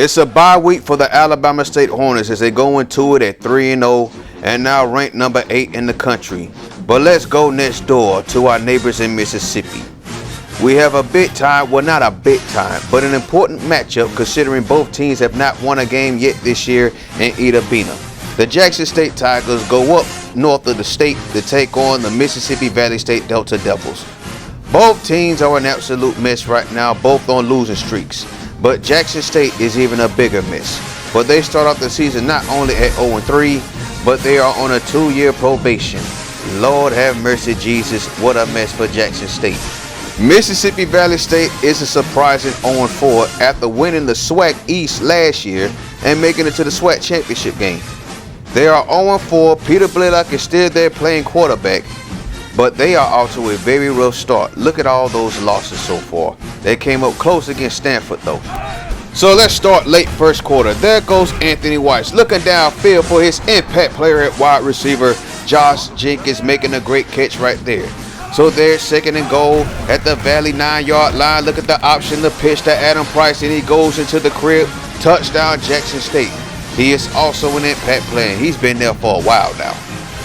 It's a bye week for the Alabama State Hornets as they go into it at 3-0 and now ranked number 8 in the country. But let's go next door to our neighbors in Mississippi. We have a big time, well not a big time, but an important matchup considering both teams have not won a game yet this year in Ida Bena. The Jackson State Tigers go up north of the state to take on the Mississippi Valley State Delta Devils. Both teams are an absolute mess right now, both on losing streaks. But Jackson State is even a bigger mess. But they start off the season not only at 0-3, but they are on a 2-year probation. Lord have mercy, Jesus, what a mess for Jackson State. Mississippi Valley State is a surprising 0-4 after winning the SWAC East last year and making it to the SWAC championship game. They are 0-4. Peter Blaylock is still there playing quarterback, but they are off to a very rough start. Look at all those losses so far. They came up close against Stanford though. So let's start late first quarter. There goes Anthony Weiss looking downfield for his impact player at wide receiver, Josh Jenkins, making a great catch right there. So there's 2nd and goal at the Valley 9-yard line. Look at the option, the pitch to Adam Price, and he goes into the crib. Touchdown Jackson State. He is also an impact player. He's been there for a while now.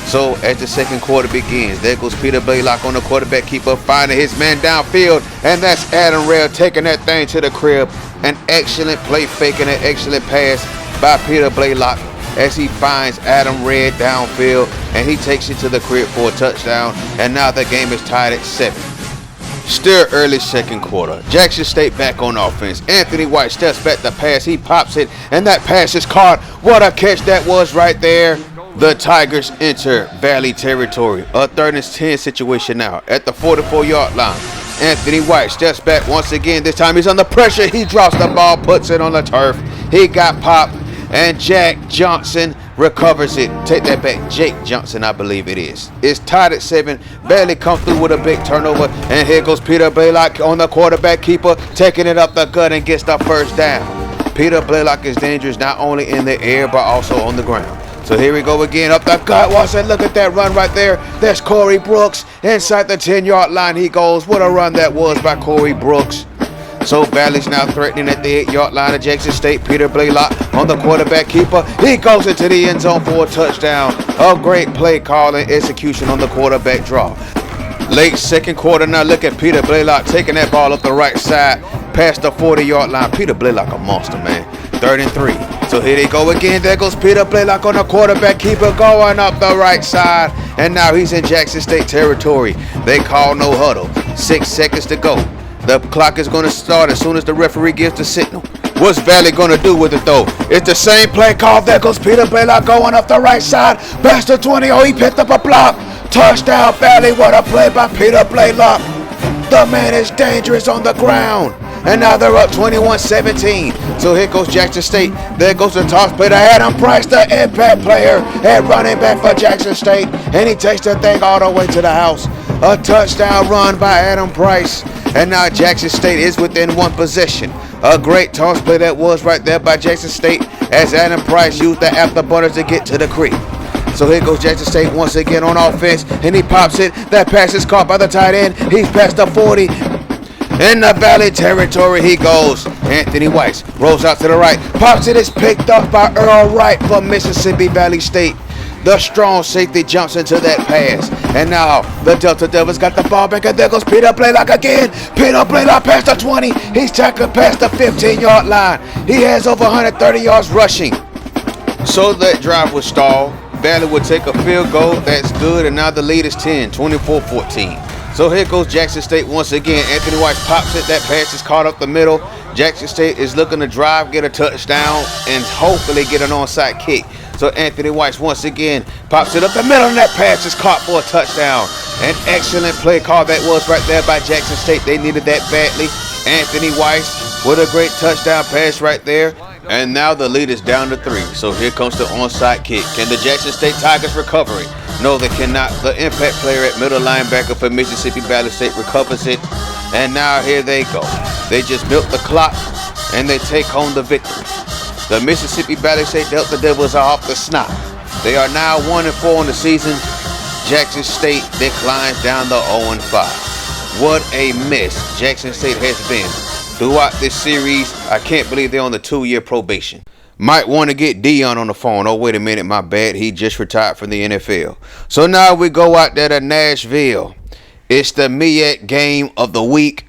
So as the second quarter begins, there goes Peter Blaylock on the quarterback keeper, finding his man downfield, and that's Adam Rail taking that thing to the crib. An excellent play fake and an excellent pass by Peter Blaylock as he finds Adam Red downfield, and he takes it to the crib for a touchdown, and now the game is tied at 7. Still early second quarter. Jackson State back on offense. Anthony White steps back to pass. He pops it, and that pass is caught. What a catch that was right there. The Tigers enter Valley territory. A 3rd and 10 situation now at the 44-yard line. Anthony White steps back once again. This time he's under pressure. He drops the ball, puts it on the turf. He got popped, and Jack Johnson recovers it. Take that back. Jake Johnson, I believe it is. It's tied at 7. Barely come through with a big turnover. And here goes Peter Blaylock on the quarterback keeper, taking it up the gut and gets the first down. Peter Blaylock is dangerous not only in the air but also on the ground. So here we go again, up the gut. Watch that, look at that run right there. That's Corey Brooks. Inside the 10-yard line he goes. What a run that was by Corey Brooks. So Valley's now threatening at the 8-yard line of Jackson State. Peter Blaylock on the quarterback keeper. He goes into the end zone for a touchdown. A great play call and execution on the quarterback draw. Late second quarter, now look at Peter Blaylock taking that ball up the right side past the 40-yard line. Peter Blaylock a monster, man. 3rd and 3. So here they go again. There goes Peter Blaylock on the quarterback keeper going up the right side. And now he's in Jackson State territory. They call no huddle. 6 seconds to go. The clock is going to start as soon as the referee gives the signal. What's Valley going to do with it though? It's the same play call. There goes Peter Blaylock going up the right side. Past the 20. Oh, he picked up a block. Touchdown Valley. What a play by Peter Blaylock. The man is dangerous on the ground. And now they're up 21-17. So here goes Jackson State. There goes the toss play to Adam Price, the impact player and running back for Jackson State. And he takes the thing all the way to the house. A touchdown run by Adam Price. And now Jackson State is within 1 possession. A great toss play that was right there by Jackson State as Adam Price used the afterburners to get to the crib. So here goes Jackson State once again on offense, and he pops it. That pass is caught by the tight end. He's past the 40. In the Valley territory he goes. Anthony Weiss rolls out to the right. Pops it is picked up by Earl Wright from Mississippi Valley State. The strong safety jumps into that pass. And now the Delta Devils got the ball back, and there goes Peter Blaylock again. Peter Blaylock past the 20. He's tackled past the 15-yard line. He has over 130 yards rushing. So that drive was stalled. Valley would take a field goal. That's good. And now the lead is 10, 24-14. So here goes Jackson State once again. Anthony Weiss pops it. That pass is caught up the middle. Jackson State is looking to drive, get a touchdown, and hopefully get an onside kick. So Anthony Weiss once again pops it up the middle, and that pass is caught for a touchdown. An excellent play call that was right there by Jackson State. They needed that badly. Anthony Weiss with a great touchdown pass right there. And now the lead is down to 3. So here comes the onside kick. Can the Jackson State Tigers recover it? No, they cannot. The impact player at middle linebacker for Mississippi Valley State recovers it. And now here they go. They just milk the clock and they take home the victory. The Mississippi Valley State Delta Devils are off the snot. They are now 1-4 in the season. Jackson State declines down to 0-5. What a mess Jackson State has been. throughout this series. I can't believe they're on the 2-year probation. Might want to get Dion on the phone. Oh, wait a minute, my bad. He just retired from the NFL. So now we go out there to Nashville. It's the Meac game of the week.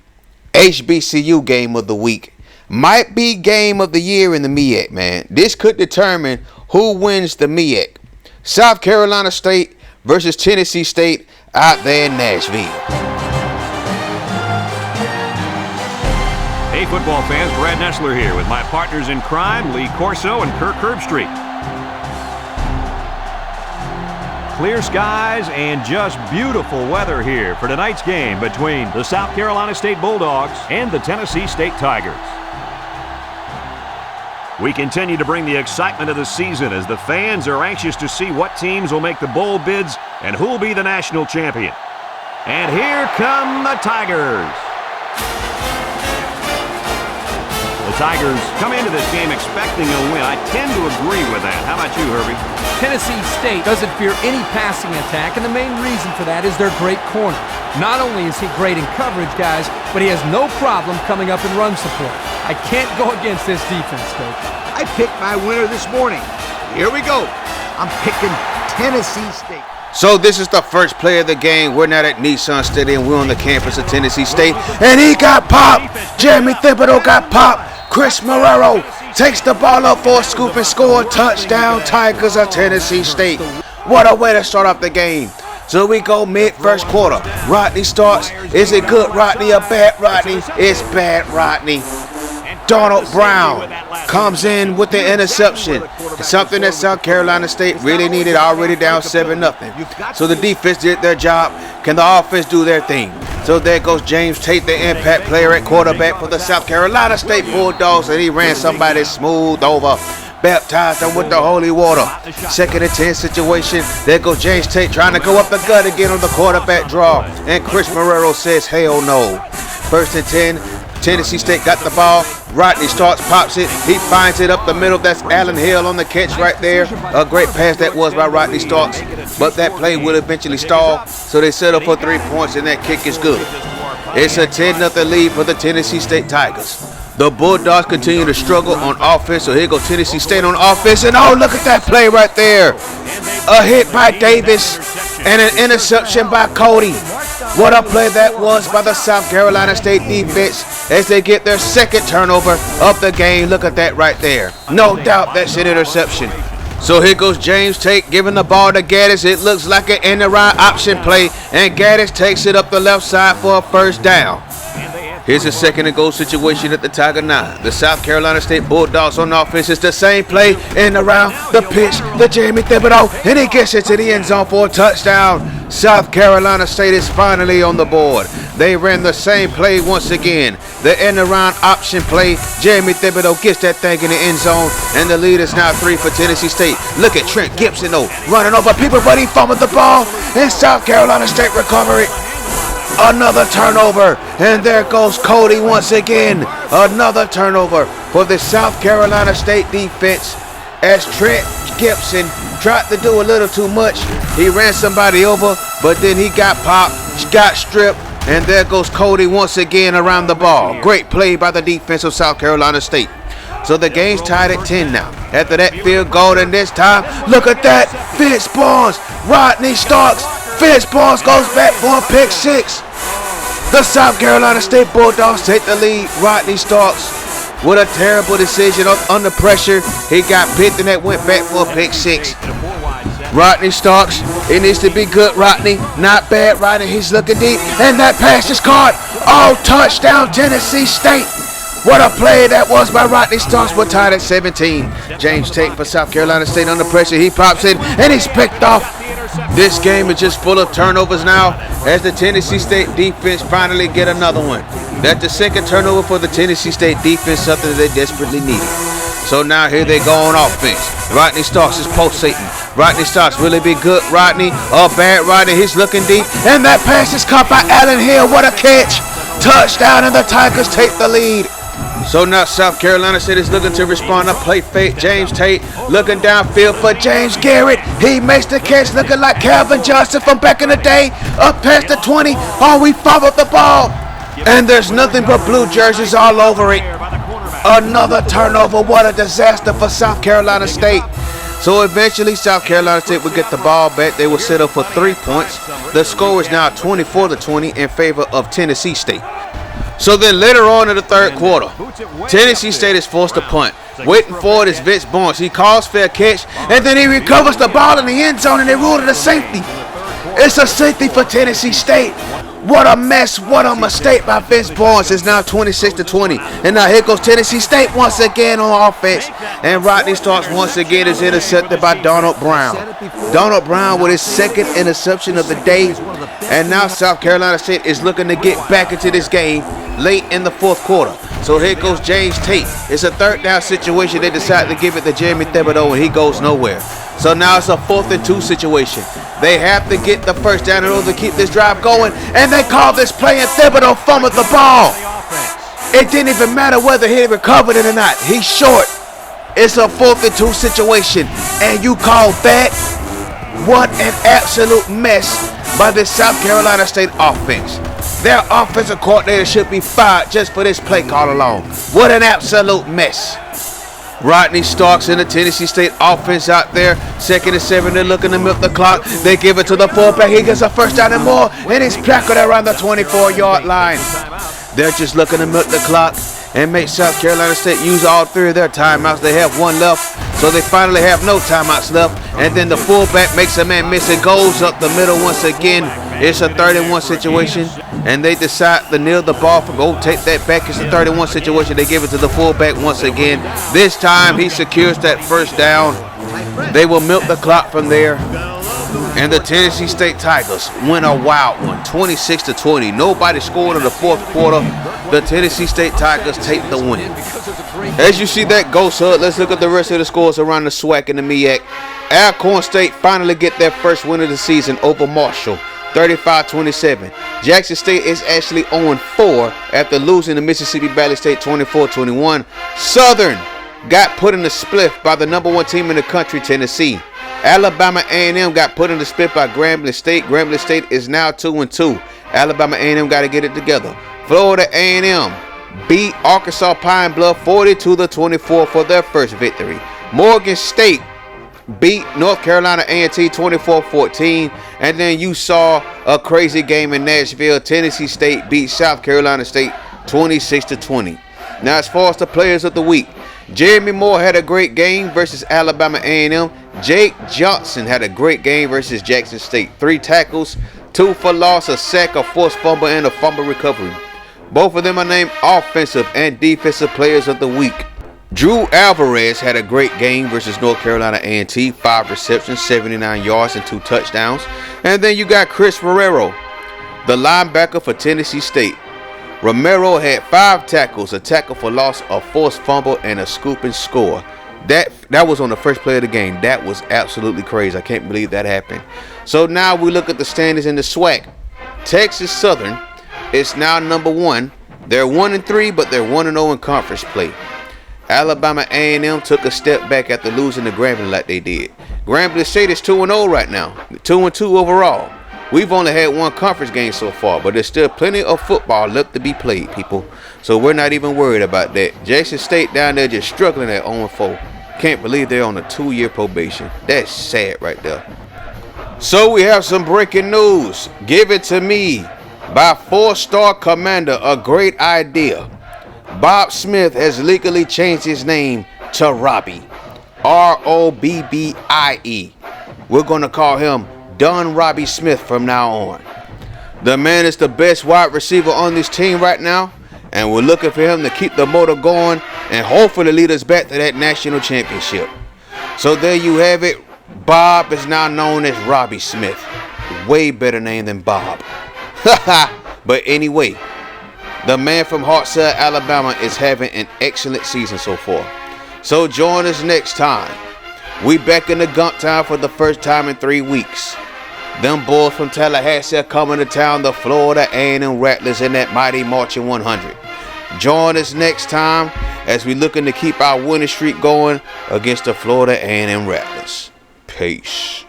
HBCU game of the week. Might be game of the year in the Meac, man. This could determine who wins the Meac. South Carolina State versus Tennessee State out there in Nashville. Hey, football fans, Brad Nessler here with my partners in crime, Lee Corso and Kirk Herbstreit. Clear skies and just beautiful weather here for tonight's game between the South Carolina State Bulldogs and the Tennessee State Tigers. We continue to bring the excitement of the season as the fans are anxious to see what teams will make the bowl bids and who will be the national champion. And here come the Tigers. The Tigers come into this game expecting a win. I tend to agree with that. How about you, Herbie? Tennessee State doesn't fear any passing attack, and the main reason for that is their great corner. Not only is he great in coverage, guys, but he has no problem coming up in run support. I can't go against this defense, Coach. I picked my winner this morning. Here we go. I'm picking Tennessee State. So this is the first play of the game. We're not at Ncaa Stadium. We're on the campus of Tennessee State. And he got popped. Jeremy Thibodeau got popped. Chris Marrero takes the ball up for a scoop and score. Touchdown, Tigers of Tennessee State. What a way to start off the game. So we go mid-first quarter. Rodney starts. Is it good, Rodney, or bad, Rodney? It's bad, Rodney. Donald Brown comes in with the interception. It's something that South Carolina State really needed, already down 7-0. So the defense did their job. Can the offense do their thing? So there goes James Tate, the impact player at quarterback for the South Carolina State Bulldogs, and he ran somebody smooth over. Baptized them with the holy water. 2nd and 10 situation. There goes James Tate trying to go up the gut again on the quarterback draw. And Chris Marrero says, hell no. 1st and 10. Tennessee State got the ball. Rodney starts, pops it. He finds it up the middle. That's Allen Hill on the catch right there. A great pass that was by Rodney Starks. But that play will eventually stall. So they settle for 3 points, and that kick is good. It's a 10-0 lead for the Tennessee State Tigers. The Bulldogs continue to struggle on offense. So here goes Tennessee State on offense. And oh, look at that play right there. A hit by Davis and an interception by Cody. What a play that was by the South Carolina State defense as they get their 2nd turnover of the game. Look at that right there. No doubt that's an interception. So here goes James Tate giving the ball to Gaddis. It looks like an end-around option play, and Gaddis takes it up the left side for a first down. Here's a 2nd and goal situation at the Tiger 9. The South Carolina State Bulldogs on offense. It's the same play in around the pitch. The Jeremy Thibodeau, and he gets it to the end zone for a touchdown. South Carolina State is finally on the board. They ran the same play once again. The end around option play. Jeremy Thibodeau gets that thing in the end zone, and the lead is now 3 for Tennessee State. Look at Trent Gibson, though, running over people, but he fumbled the ball, and South Carolina State recover it. Another turnover, and there goes Cody once again. Another turnover for the South Carolina State defense as Trent Gibson tried to do a little too much. He ran somebody over, but then he got popped, got stripped, and there goes Cody once again around the ball. Great play by the defense of South Carolina State. So the game's tied at 10 now. After that field goal, and this time, look at that. Vince Barnes, Rodney Starks. Vince Barnes goes back for a pick 6. The South Carolina State Bulldogs take the lead. Rodney Starks with a terrible decision under pressure. He got picked and that went back for a pick 6. Rodney Starks, it needs to be good, Rodney. Not bad, Rodney. He's looking deep, and that pass is caught. Oh, touchdown, Tennessee State. What a play that was by Rodney Starks. We're tied at 17. James Tate for South Carolina State under pressure. He pops it, and he's picked off. This game is just full of turnovers now as the Tennessee State defense finally get another one. That's the 2nd turnover for the Tennessee State defense, something that they desperately needed. So now here they go on offense. Rodney Starks is pulsating. Rodney Starks, will it be good, Rodney? Or bad, Rodney? He's looking deep. And that pass is caught by Allen Hill. What a catch. Touchdown, and the Tigers take the lead. So now South Carolina State is looking to respond to play fake. James Tate looking downfield for James Garrett. He makes the catch looking like Calvin Johnson from back in the day. Up past the 20. Oh, we fumbled the ball. And there's nothing but blue jerseys all over it. Another turnover. What a disaster for South Carolina State. So eventually South Carolina State will get the ball back. They will set up for 3 points. The score is now 24-20 in favor of Tennessee State. So then later on in the third quarter, Tennessee State is forced to punt. Waiting for it is Vince Barnes. He calls fair catch, and then he recovers the ball in the end zone, and they ruled it a safety. It's a safety for Tennessee State. What a mess. What a mistake by Vince Barnes. It's now 26-20. And now here goes Tennessee State once again on offense. And Rodney Starks once again is intercepted by Donald Brown. Donald Brown with his second interception of the day. And now South Carolina State is looking to get back into this game late in the fourth quarter. So here goes James Tate. It's a third down situation. They decide to give it to Jeremy Thibodeau, and he goes nowhere. So now it's a 4th and 2 situation. They have to get the first down in order to keep this drive going, and they call this play, and Thibodeau fumbled the ball. It didn't even matter whether he recovered it or not. He's short. It's a 4th and 2 situation, and you call that? What an absolute mess by this South Carolina State offense. Their offensive coordinator should be fired just for this play call alone. What an absolute mess. Rodney Starks in the Tennessee State offense out there. 2nd and 7, they're looking to milk the clock. They give it to the fullback. He gets a first down and more, and he's tackled around the 24-yard line. They're just looking to milk the clock and make South Carolina State use all 3 of their timeouts. They have 1 left, so they finally have no timeouts left. And then the fullback makes a man miss and goes up the middle once again. It's a 3rd and 1 situation, and they decide to kneel the ball from take that back. It's a 3rd and 1 situation. They give it to the fullback once again. This time he secures that first down. They will milk the clock from there. And the Tennessee State Tigers win a wild one, 26-20. Nobody scored in the fourth quarter. The Tennessee State Tigers take the win. As you see that Ghost Hut, let's look at the rest of the scores around the SWAC and the Meac. Alcorn State finally get their first win of the season over Marshall, 35-27. Jackson State is actually 0-4 after losing to Mississippi Valley State 24-21. Southern got put in the split by the number 1 team in the country, Tennessee. Alabama A&M got put in the split by Grambling State. Grambling State is now 2-2. Alabama A&M got to get it together. Florida A&M beat Arkansas Pine Bluff 40-24 for their first victory. Morgan State beat North Carolina A&T 24-14. And then you saw a crazy game in Nashville. Tennessee State beat South Carolina State 26-20. Now, as far as the players of the week, Jeremy Moore had a great game versus Alabama A&M. Jake Johnson had a great game versus Jackson State. 3 tackles, 2 for loss, a sack, a forced fumble, and a fumble recovery. Both of them are named offensive and defensive players of the week. Drew Alvarez had a great game versus North Carolina A&T. 5 receptions, 79 yards, and 2 touchdowns. And then you got Chris Romero, the linebacker for Tennessee State. Romero had 5 tackles, a tackle for loss, a forced fumble, and a scoop and score. That was on the first play of the game. That was absolutely crazy. I can't believe that happened. So now we look at the standings in the SWAC. Texas Southern is now number 1. They're 1-3, but they're 1-0 in conference play. Alabama A&M took a step back after losing to Grambling like they did. Grambling State is 2-0 right now, 2-2 overall. We've only had 1 conference game so far, but there's still plenty of football left to be played, people. So we're not even worried about that. Jackson State down there just struggling at 0-4. Can't believe they're on a 2-year probation. That's sad right there. So we have some breaking news. Give it to me by 4-star commander. A great idea. Bob Smith has legally changed his name to Robbie. R-O-B-B-I-E. We're going to call him Don Robbie Smith from now on. The man is the best wide receiver on this team right now, and we're looking for him to keep the motor going and hopefully lead us back to that national championship. So there you have it. Bob is now known as Robbie Smith. Way better name than Bob. But anyway, the man from Hartselle, Alabama is having an excellent season so far. So join us next time. We back in the Gump Town for the first time in 3 weeks. Them boys from Tallahassee are coming to town, the Florida A&M Rattlers in that mighty marching 100. Join us next time as we looking to keep our winning streak going against the Florida A&M Rattlers. Peace.